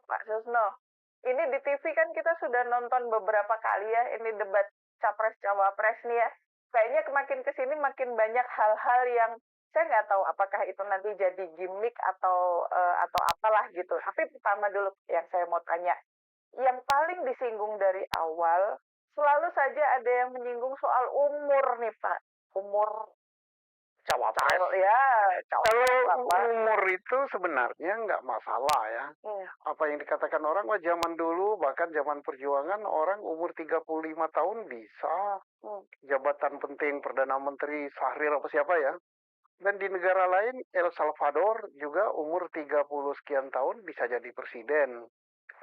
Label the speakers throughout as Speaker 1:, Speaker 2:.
Speaker 1: Pak Susno. Ini di TV kan kita sudah nonton beberapa kali ya, ini debat Capres-Cawapres nih ya. Kayaknya makin kesini makin banyak hal-hal yang saya nggak tahu apakah itu nanti jadi gimmick atau apalah gitu. Tapi pertama dulu yang saya mau tanya, yang paling disinggung dari awal, selalu saja ada yang menyinggung soal umur nih Pak. Umur
Speaker 2: Cawapres.
Speaker 1: ya,
Speaker 2: Kalau
Speaker 1: cawapres apa.
Speaker 2: umur itu sebenarnya nggak masalah ya. Apa yang dikatakan orang, wah zaman dulu, bahkan zaman perjuangan, orang umur 35 tahun bisa jabatan penting, Perdana Menteri, Sahrir apa siapa ya. Dan di negara lain, El Salvador juga umur 30 sekian tahun bisa jadi presiden.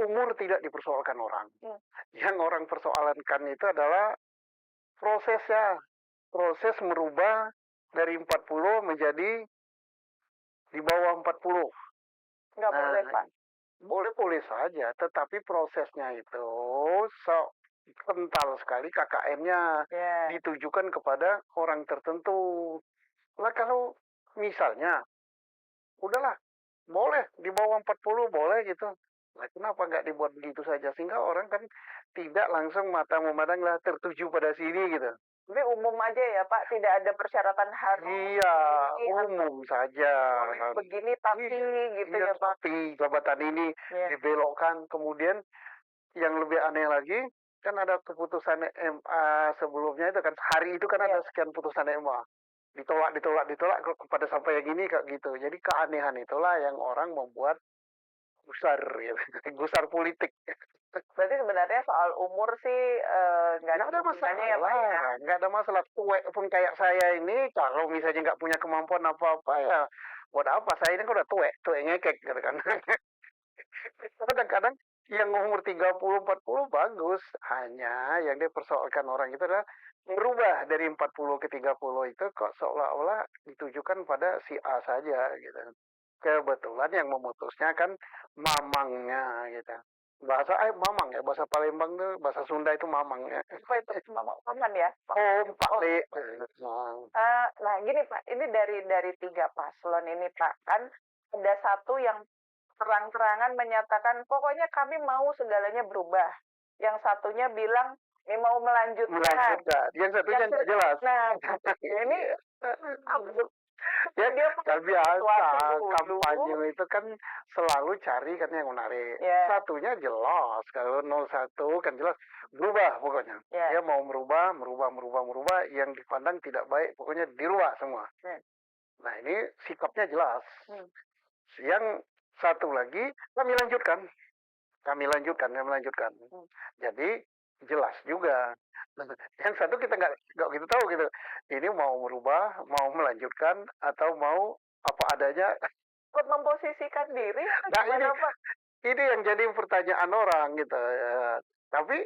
Speaker 2: Umur tidak dipersoalkan orang. Yang orang persoalankan itu adalah prosesnya. Proses merubah dari 40 menjadi di bawah 40.
Speaker 1: Nggak boleh Pak.
Speaker 2: Boleh-boleh saja, tetapi prosesnya itu kental sekali KKN-nya ditujukan kepada orang tertentu. Nah kalau misalnya, udahlah, boleh di bawah 40 boleh gitu. Nah, kenapa nggak dibuat begitu saja sehingga orang kan tidak langsung mata memandang lah tertuju pada sini gitu.
Speaker 1: Tapi umum aja ya Pak, tidak ada persyaratan harus.
Speaker 2: Iya, umum saja.
Speaker 1: Begini tapi gitu
Speaker 2: iya,
Speaker 1: ya Pak.
Speaker 2: tapi jabatan ini dibelokkan. Kemudian yang lebih aneh lagi, kan ada keputusan MA sebelumnya itu kan, hari itu kan ada sekian putusan MA. Ditolak pada sampai yang ini kayak gitu. Jadi keanehan itulah yang orang membuat gusar, gitu. Gusar politik.
Speaker 1: Berarti sebenarnya soal umur sih nggak ada masalah ya Pak ya.
Speaker 2: Nggak ada masalah. Tuwek pun kayak saya ini, kalau misalnya nggak punya kemampuan apa-apa ya, buat apa? Saya ini kan udah tuwek ngekek gitu kan. Kadang-kadang yang umur 30-40 bagus, hanya yang dipersoalkan orang itu adalah merubah dari 40 ke 30 itu kok seolah-olah ditujukan pada si A saja gitu. Kebetulan yang memutusnya kan mamangnya gitu. Mamang ya, bahasa Palembang tuh, bahasa Sunda itu mamang ya.
Speaker 1: Apa itu paman ya?
Speaker 2: Pak Le.
Speaker 1: Nah gini Pak, ini dari 3 paslon ini Pak, kan ada satu yang terang-terangan menyatakan pokoknya kami mau segalanya berubah. Yang satunya bilang ini mau melanjutkan.
Speaker 2: Yang satunya tidak jelas.
Speaker 1: Nah, ini
Speaker 2: ya kan biasa, kampanye itu kan selalu cari kan yang menarik. Satunya jelas, kalau 01 kan jelas berubah pokoknya. Dia mau merubah, yang dipandang tidak baik pokoknya dirubah semua. Nah ini sikapnya jelas. Yang satu lagi kami lanjutkan. Jadi jelas juga. Yang satu kita nggak gitu tahu gitu. Ini mau merubah, mau melanjutkan, atau mau apa adanya.
Speaker 1: Untuk memposisikan diri.
Speaker 2: Nah ini yang jadi pertanyaan orang gitu. Tapi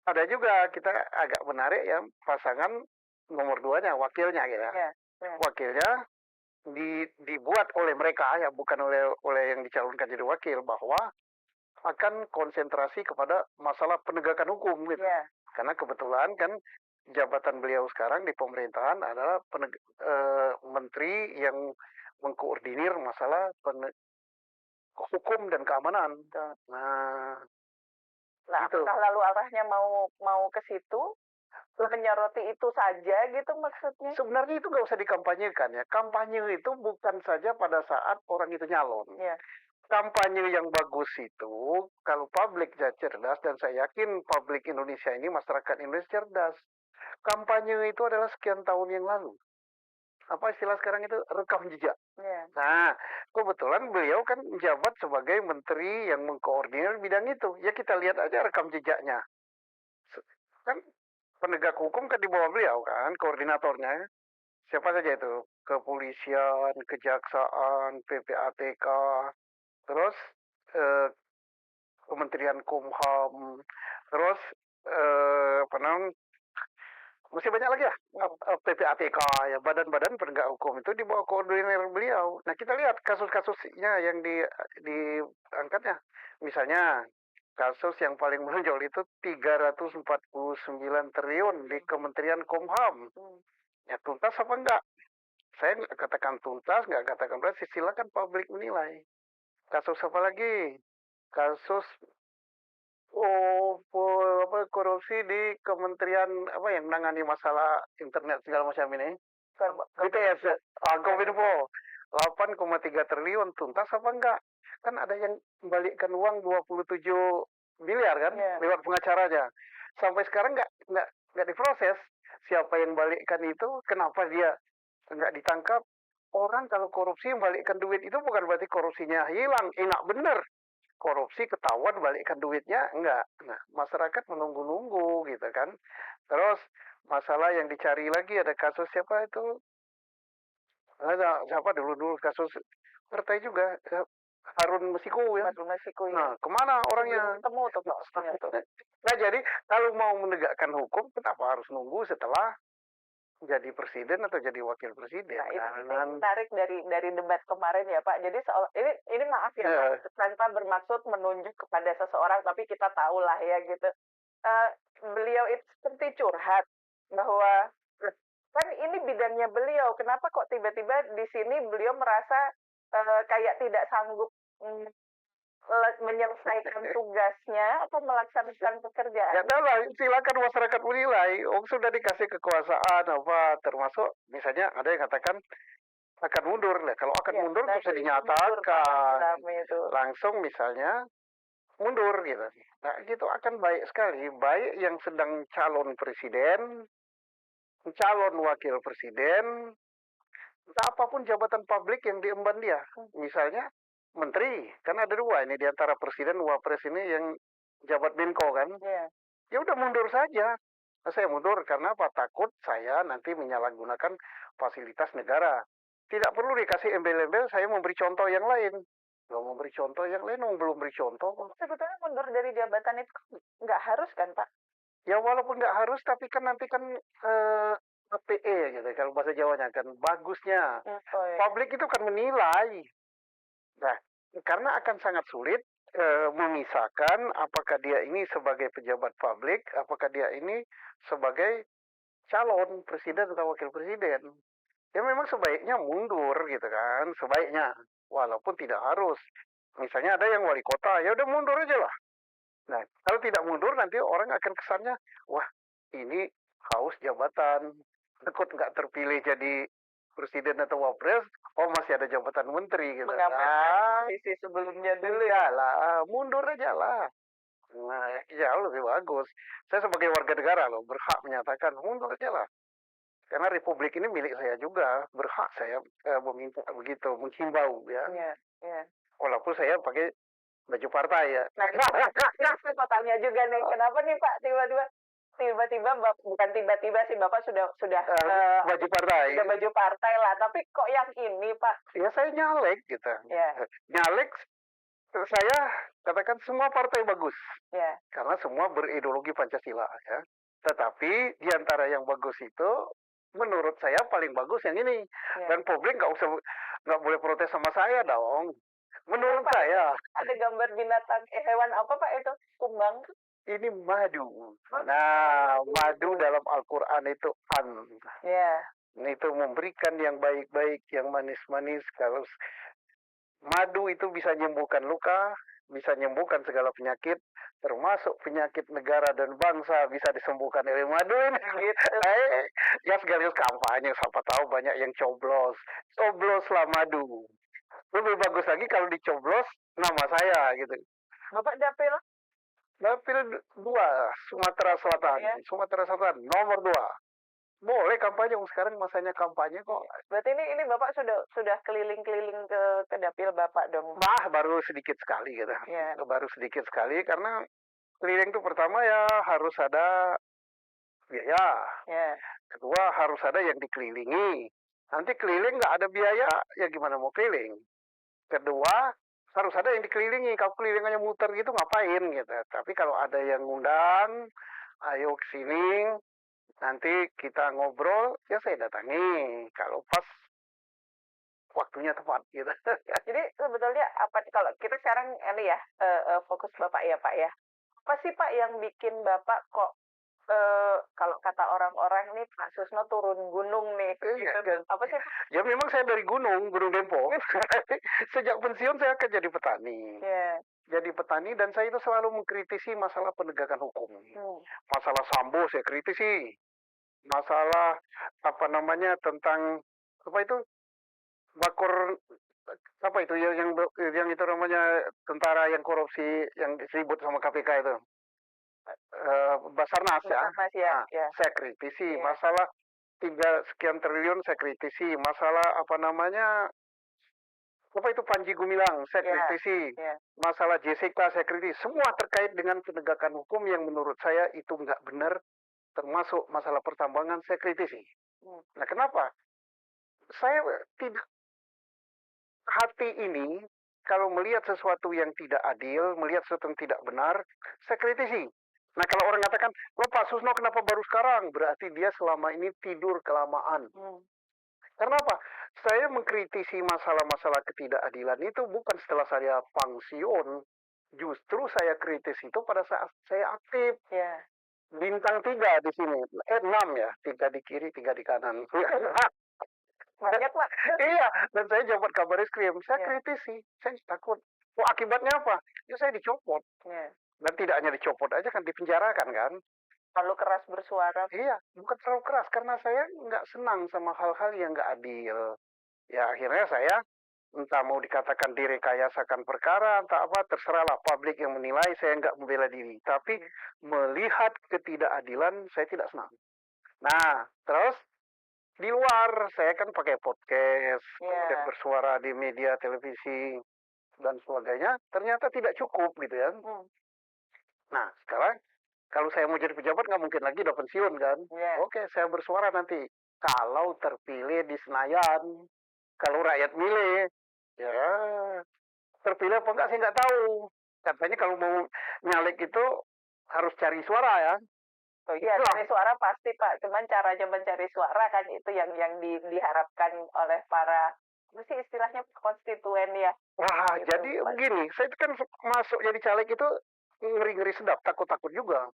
Speaker 2: ada juga kita agak menarik ya, pasangan nomor 2-nya, wakilnya gitu. Wakilnya dibuat oleh mereka ya, bukan oleh yang dicalonkan jadi wakil, bahwa akan konsentrasi kepada masalah penegakan hukum gitu. Karena kebetulan kan jabatan beliau sekarang di pemerintahan adalah menteri yang mengkoordinir masalah hukum dan keamanan. Nah,
Speaker 1: gitu. Apakah lalu arahnya mau ke situ? Menyoroti itu saja gitu maksudnya?
Speaker 2: Sebenarnya itu nggak usah dikampanyekan ya. Kampanye itu bukan saja pada saat orang itu nyalon. Kampanye yang bagus itu kalau publik cerdas, dan saya yakin publik Indonesia ini, masyarakat Indonesia cerdas. Kampanye itu adalah sekian tahun yang lalu. Apa istilah sekarang itu? Rekam jejak. Nah, kebetulan beliau kan menjabat sebagai menteri yang mengkoordinir bidang itu. Ya kita lihat aja rekam jejaknya. Kan penegak hukum kan di bawah beliau kan, koordinatornya. Siapa saja itu? Kepolisian, Kejaksaan, PPATK, terus Kementerian Kumham, terus apa namanya, masih banyak lagi ya, PPATK ya, badan-badan penegak hukum itu di bawah koordinir beliau. Nah kita lihat kasus-kasusnya yang diangkatnya, misalnya kasus yang paling menonjol itu 349 triliun di Kementerian Kumham. Ya tuntas apa enggak? Saya nggak katakan tuntas, nggak katakan berarti, silakan publik menilai. Kasus apa lagi? kasus korupsi di kementerian apa yang menangani masalah internet segala macam ini. BTS, Kominfo, 8,3 triliun tuntas apa enggak? Kan ada yang membalikkan uang 27 miliar kan lewat pengacaranya. Sampai sekarang nggak diproses. Siapa yang balikkan itu? Kenapa dia nggak ditangkap? Orang kalau korupsi membalikkan duit itu bukan berarti korupsinya hilang, enak bener. Korupsi ketahuan balikkan duitnya enggak. Nah, masyarakat menunggu-nunggu gitu kan. Terus masalah yang dicari lagi ada kasus siapa itu? Ada siapa dulu kasus partai juga Harun Masiku ya.
Speaker 1: Harun Masiku ya.
Speaker 2: Nah, kemana orangnya?
Speaker 1: Ketemu tuh Pak.
Speaker 2: Nah, jadi kalau mau menegakkan hukum kenapa harus nunggu setelah jadi presiden atau jadi wakil presiden?
Speaker 1: Nah, itu menarik dari debat kemarin ya Pak. Jadi ini maaf ya Pak, tanpa bermaksud menunjuk kepada seseorang, tapi kita tahu lah ya gitu. Beliau itu seperti curhat bahwa kan ini bidangnya beliau, kenapa kok tiba-tiba di sini beliau merasa kayak tidak sanggup menyelesaikan tugasnya atau melaksanakan pekerjaan.
Speaker 2: Ya lah, silakan masyarakat menilai. Sudah dikasih kekuasaan apa, termasuk misalnya ada yang katakan akan mundur. Nah, kalau akan mundur bisa dinyatakan langsung misalnya mundur gitu. Nah, itu akan baik sekali. Baik yang sedang calon presiden, calon wakil presiden, apapun jabatan publik yang diemban dia. Misalnya menteri, kan ada dua ini di antara presiden wapres ini yang jabat Menko kan. Ya udah mundur saja. Nah, saya mundur karena apa? Takut saya nanti menyalahgunakan fasilitas negara. Tidak perlu dikasih embel-embel saya memberi contoh yang lain. Nggak memberi contoh yang lain, belum beri contoh.
Speaker 1: Sebetulnya mundur dari jabatan itu nggak harus kan Pak?
Speaker 2: Ya walaupun nggak harus, tapi kan nanti kan APE gitu kalau bahasa Jawanya kan bagusnya. Publik itu kan menilai. Nah, karena akan sangat sulit memisahkan apakah dia ini sebagai pejabat publik, apakah dia ini sebagai calon presiden atau wakil presiden. Ya memang sebaiknya mundur gitu kan, sebaiknya. Walaupun tidak harus. Misalnya ada yang wali kota, ya udah mundur aja lah. Nah, kalau tidak mundur nanti orang akan kesannya, wah ini haus jabatan, takut nggak terpilih jadi presiden atau wapres, masih ada jabatan menteri gitu.
Speaker 1: Sisi sebelumnya dulu
Speaker 2: ya lah, mundur aja lah. Nah, jauh lebih bagus. Saya sebagai warga negara loh, berhak menyatakan mundur aja lah. Karena republik ini milik saya juga, berhak saya meminta begitu, menghimbau ya. Walaupun saya pakai baju partai ya.
Speaker 1: Nah, saya mau tanya juga nih, kenapa nih Pak tiba-tiba bukan tiba-tiba sih Bapak sudah
Speaker 2: baju partai.
Speaker 1: Sudah baju partai lah, tapi kok yang ini Pak?
Speaker 2: Ya saya nyalek gitu. Nyalek saya katakan semua partai bagus. Karena semua berideologi Pancasila ya. Tetapi di antara yang bagus itu menurut saya paling bagus yang ini. Dan publik nggak boleh protes sama saya dong. Menurut saya.
Speaker 1: Ada gambar binatang hewan apa Pak itu? Kumbang.
Speaker 2: Ini madu. Nah, madu dalam Al-Quran itu itu memberikan yang baik-baik, yang manis-manis. Kalau madu itu bisa menyembuhkan luka, bisa menyembuhkan segala penyakit, termasuk penyakit negara dan bangsa bisa disembuhkan oleh madu ini. Ya sekaligus kampanye, siapa tahu banyak yang cobloslah madu. Lebih bagus lagi kalau dicoblos nama saya gitu.
Speaker 1: Bapak dapil
Speaker 2: 2 Sumatera Selatan. Sumatera Selatan nomor 2. Boleh kampanye, sekarang masanya kampanye kok.
Speaker 1: Berarti ini Bapak sudah keliling-keliling ke dapil Bapak dong?
Speaker 2: Baru sedikit sekali gitu. Baru sedikit sekali karena keliling itu pertama ya harus ada biaya. Kedua harus ada yang dikelilingi. Nanti keliling nggak ada biaya, ya gimana mau keliling? Kedua harus ada yang dikelilingi. Kalau kelilingannya muter gitu ngapain gitu. Tapi kalau ada yang ngundang, ayo ke sini. Nanti kita ngobrol, ya saya datangi. Kalau pas waktunya tepat gitu.
Speaker 1: Jadi sebetulnya apa kalau kita sekarang ini ya fokus Bapak ya Pak ya. Apa sih Pak yang bikin Bapak kok kalau kata orang-orang nih Pak Susno turun gunung nih. Apa sih Pak?
Speaker 2: Ya memang saya dari Gunung Dempo. Sejak pensiun saya akan jadi petani. jadi petani dan saya itu selalu mengkritisi masalah penegakan hukum. Masalah Sambo saya kritisi. Masalah apa namanya tentang apa itu bakor apa itu yang itu namanya tentara yang korupsi yang disebut sama KPK itu. Basarnas ya.
Speaker 1: Basarnas ya,
Speaker 2: Nah,
Speaker 1: ya.
Speaker 2: saya kritisi
Speaker 1: Ya.
Speaker 2: masalah 3 sekian triliun saya kritisi, masalah apa namanya apa itu Panji Gumilang saya
Speaker 1: Ya,
Speaker 2: kritisi,
Speaker 1: ya.
Speaker 2: masalah Jessica saya kritisi, semua terkait dengan penegakan hukum yang menurut saya itu nggak benar, termasuk masalah pertambangan saya kritisi. Nah kenapa? Saya tidak hati ini kalau melihat sesuatu yang tidak adil, melihat sesuatu yang tidak benar, saya kritisi. Nah kalau orang katakan, "Loh Pak Susno kenapa baru sekarang?" Berarti dia selama ini tidur kelamaan. Karena apa? Saya mengkritisi masalah-masalah ketidakadilan itu bukan setelah saya pensiun. Justru saya kritis itu pada saat saya aktif.
Speaker 1: Ya.
Speaker 2: Bintang 3 di sini. 6 ya. 3 di kiri, 3 di kanan.
Speaker 1: Banyak, Pak.
Speaker 2: Iya, dan saya jabat Kabarizkrim. Saya
Speaker 1: Ya.
Speaker 2: kritisi. Saya takut. Oh, akibatnya apa? Ya saya dicopot.
Speaker 1: Ya.
Speaker 2: Dan tidak hanya dicopot aja kan, dipenjarakan kan.
Speaker 1: Terlalu keras bersuara.
Speaker 2: Iya, bukan terlalu keras. Karena saya nggak senang sama hal-hal yang nggak adil. Ya akhirnya saya entah mau dikatakan direkayasakan perkara, entah apa, terserahlah publik yang menilai, saya nggak membela diri. Tapi melihat ketidakadilan, saya tidak senang. Nah, terus di luar, saya kan pakai podcast, kemudian bersuara di media, televisi, dan sebagainya, ternyata tidak cukup gitu ya. Nah, sekarang kalau saya mau jadi pejabat nggak mungkin lagi udah pensiun kan. Oke, saya bersuara nanti. Kalau terpilih di Senayan, kalau rakyat milih, ya terpilih apa enggak saya nggak tahu. Katanya kalau mau nyalek itu harus cari suara ya.
Speaker 1: Oh iya, cari suara pasti Pak. Cuman caranya mencari suara kan itu yang diharapkan oleh para, apa sih istilahnya, konstituen ya.
Speaker 2: Wah, jadi begini, saya kan masuk jadi caleg itu ngeri-ngeri sedap, takut-takut juga.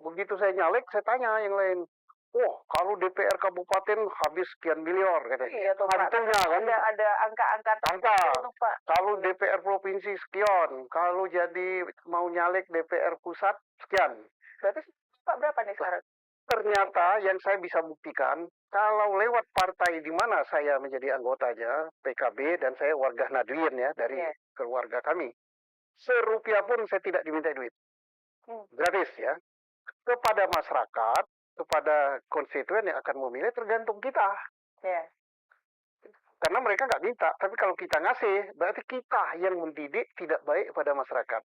Speaker 2: Begitu saya nyalek, saya tanya yang lain. Oh, kalau DPR kabupaten habis sekian miliar katanya.
Speaker 1: Iya tuh Pak.
Speaker 2: Kan
Speaker 1: ada angka-angka.
Speaker 2: Pak. Kalau DPR provinsi sekian, kalau jadi mau nyalek DPR pusat sekian.
Speaker 1: Berarti Pak berapa nih sekarang?
Speaker 2: Ternyata yang saya bisa buktikan, kalau lewat partai di mana saya menjadi anggotanya, PKB, dan saya warga Nadlin ya, dari keluarga kami. Serupiah pun saya tidak diminta duit. Gratis ya. Kepada masyarakat, kepada konstituen yang akan memilih tergantung kita. Karena mereka nggak minta, tapi kalau kita ngasih, berarti kita yang mendidik tidak baik pada masyarakat.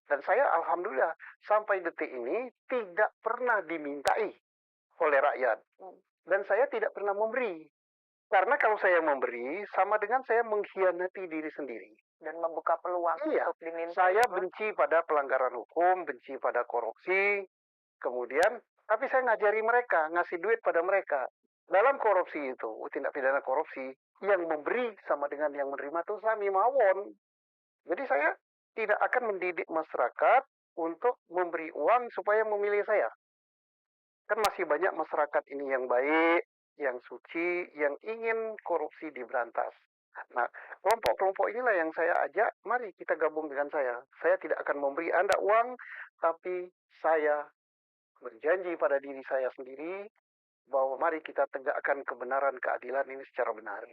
Speaker 2: Dan saya alhamdulillah sampai detik ini tidak pernah dimintai oleh rakyat. Dan saya tidak pernah memberi. Karena kalau saya memberi, sama dengan saya mengkhianati diri sendiri.
Speaker 1: Dan membuka peluang untuk diminta.
Speaker 2: Saya benci pada pelanggaran hukum, benci pada korupsi. Kemudian, tapi saya ngajari mereka, ngasih duit pada mereka. Dalam korupsi itu, tindak pidana korupsi, yang memberi sama dengan yang menerima itu sami mawon. Jadi saya tidak akan mendidik masyarakat untuk memberi uang supaya memilih saya. Kan masih banyak masyarakat ini yang baik, yang suci, yang ingin korupsi diberantas. Nah, kelompok-kelompok inilah yang saya ajak, mari kita gabung dengan saya. Saya tidak akan memberi Anda uang, tapi saya berjanji pada diri saya sendiri bahwa mari kita tegakkan kebenaran, keadilan ini secara benar.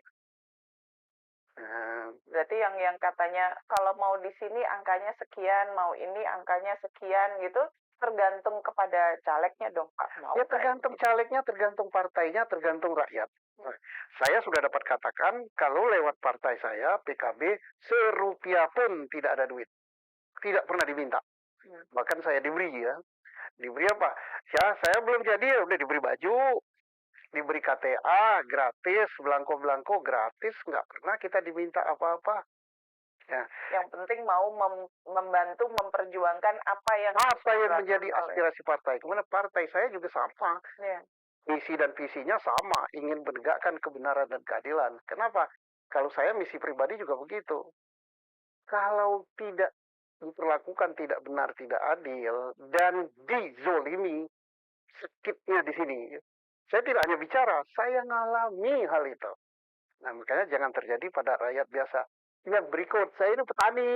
Speaker 1: Berarti yang katanya kalau mau di sini angkanya sekian, mau ini angkanya sekian gitu, tergantung kepada calegnya dong Pak.
Speaker 2: Ya tergantung calegnya, tergantung partainya, tergantung rakyat. Saya sudah dapat katakan kalau lewat partai saya, PKB, serupiah pun tidak ada duit. Tidak pernah diminta. Bahkan saya diberi ya. Diberi apa? Ya saya belum jadi, udah diberi baju. Diberi KTA gratis, belangko-belangko gratis, nggak pernah kita diminta apa-apa.
Speaker 1: Ya. Yang penting mau membantu memperjuangkan apa yang
Speaker 2: menjadi aspirasi partai. Kemana partai saya juga sama. Misi dan visinya sama, ingin menegakkan kebenaran dan keadilan. Kenapa? Kalau saya misi pribadi juga begitu. Kalau tidak diperlakukan tidak benar, tidak adil, dan dizolimi, sakitnya di sini. Saya tidak hanya bicara, saya ngalami hal itu. Nah, makanya jangan terjadi pada rakyat biasa. Yang berikut, saya ini petani.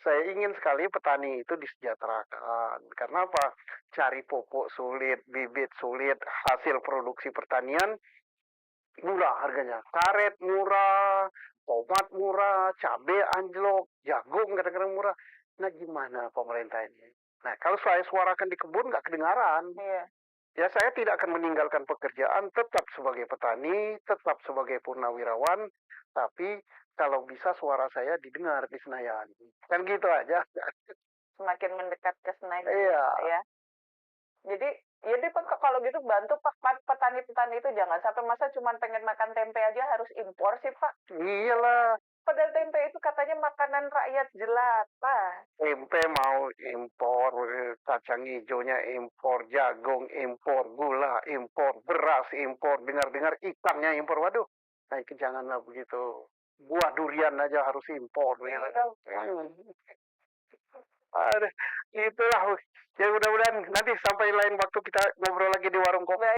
Speaker 2: Saya ingin sekali petani itu disejahterakan. Karena apa? Cari pupuk sulit, bibit sulit, hasil produksi pertanian murah harganya. Karet murah, tomat murah, cabai anjlok, jagung kadang-kadang murah. Nah gimana pemerintah ini? Nah kalau saya suarakan di kebun nggak kedengaran.
Speaker 1: Iya.
Speaker 2: Ya saya tidak akan meninggalkan pekerjaan, tetap sebagai petani, tetap sebagai purnawirawan, tapi kalau bisa suara saya didengar di Senayan. Kan gitu aja.
Speaker 1: Semakin mendekat ke Senayan
Speaker 2: Iya.
Speaker 1: ya. Jadi Pak, kalau gitu bantu Pak petani-petani itu jangan sampai masa cuma pengen makan tempe aja harus impor sih Pak.
Speaker 2: Iyalah.
Speaker 1: Padahal tempe itu katanya makanan rakyat jelata.
Speaker 2: Tempe mau impor, kacang hijaunya impor, jagung impor, gula impor, beras impor, dengar-dengar ikannya impor. Waduh, nah itu janganlah begitu. Buah durian aja harus impor.
Speaker 1: Iya.
Speaker 2: Aduh, itulah. Ya mudah-mudahan nanti sampai lain waktu kita ngobrol lagi di warung kopi.